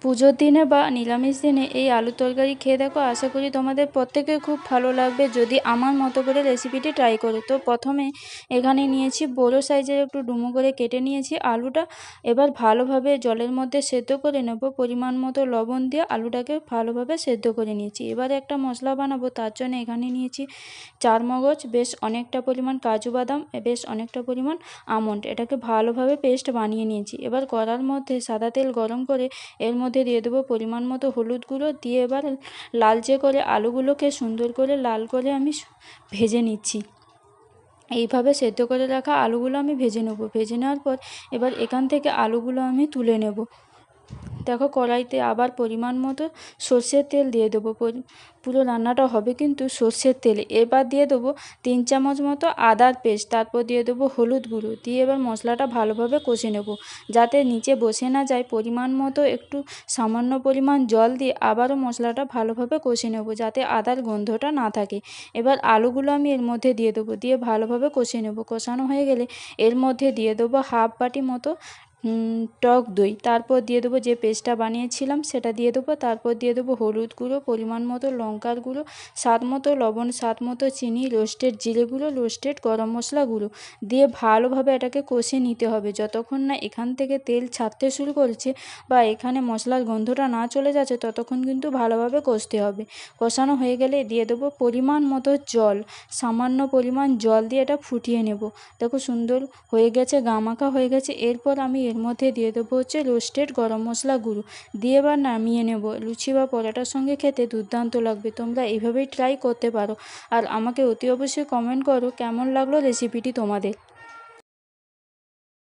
পুজোর দিনে বা নিরামিষ দিনে এই আলুর তরকারি খেয়ে দেখো, আশা করি তোমাদের প্রত্যেকের খুব ভালো লাগবে যদি আমার মতো করে রেসিপিটি ট্রাই করো। তো প্রথমে এখানে নিয়েছি বড়ো সাইজের একটু ডুমো করে কেটে নিয়েছি আলুটা। এবার ভালোভাবে জলের মধ্যে সেদ্ধ করে নেব, পরিমাণ মতো লবণ দিয়ে আলুটাকে ভালোভাবে সেদ্ধ করে নিয়েছি। এবারে একটা মশলা বানাবো, তার জন্য এখানে নিয়েছি চারমগজ, বেশ অনেকটা পরিমাণ কাজু বাদাম, বেশ অনেকটা পরিমাণ আমন্ড, এটাকে ভালোভাবে পেস্ট বানিয়ে নিয়েছি। এবার কড়ার মধ্যে সাদা তেল গরম করে এর মধ্যে দিয়ে দেবো পরিমাণ মতো হলুদ গুঁড়ো, দিয়ে এবার লালচে করে আলুগুলোকে সুন্দর করে লাল করে আমি ভেজে নিচ্ছি। এইভাবে সেদ্ধ করে রাখা আলুগুলো আমি ভেজে নেব। ভেজে নেওয়ার পর এবার এখান থেকে আলুগুলো আমি তুলে নেব। দেখো কড়াইতে আবার পরিমাণ মতো সর্ষের তেল দিয়ে দেবো। পুরো রান্নাটা হবে কিন্তু সর্ষের তেলে। এবার দিয়ে দেবো 3 চামচ মতো আদার পেস্ট, তারপর দিয়ে দেবো হলুদ গুঁড়ো, দিয়ে এবার মশলাটা ভালোভাবে কষে নেব যাতে নিচে বসে না যায়। পরিমাণ মতো একটু সামান্য পরিমাণ জল দিয়ে আবারও মশলাটা ভালোভাবে কষে নেব যাতে আদার গন্ধটা না থাকে। এবার আলুগুলো আমি এর মধ্যে দিয়ে দেবো, দিয়ে ভালোভাবে কষে নেব। কষানো হয়ে গেলে এর মধ্যে দিয়ে দেবো হাফ বাটি মতো টক দই, তারপর দিয়ে দেবো যে পেস্টটা বানিয়েছিলাম সেটা দিয়ে দেবো। তারপর দিয়ে দেবো হলুদ গুঁড়ো, পরিমাণ মতো লঙ্কার গুঁড়ো, স্বাদ মতো লবণ, স্বাদ মতো চিনি, রোস্টেড জিরে গুঁড়ো, রোস্টেড গরম মশলা গুঁড়ো, দিয়ে ভালোভাবে এটাকে কষে নিতে হবে যতক্ষণ না এখান থেকে তেল ছাড়তে শুরু করছে বা এখানে মশলার গন্ধটা না চলে যাচ্ছে, ততক্ষণ কিন্তু ভালোভাবে কষতে হবে। কষানো হয়ে গেলে দিয়ে দেবো পরিমাণ মতো জল, সামান্য পরিমাণ জল দিয়ে এটা ফুটিয়ে নেব। দেখো সুন্দর হয়ে গেছে, গামাখা হয়ে গেছে। এরপর আমি এর মধ্যে দিয়ে দেবো হচ্ছে রোস্টেড গরম মশলা গুঁড়ো, দিয়ে এবার নামিয়ে নেব। লুচি বা পরোটার সঙ্গে খেতে দুর্দান্ত লাগবে, তোমরা এইভাবেই ট্রাই করতে পারো। আর আমাকে অতি অবশ্যই কমেন্ট করো কেমন লাগলো রেসিপিটি তোমাদের।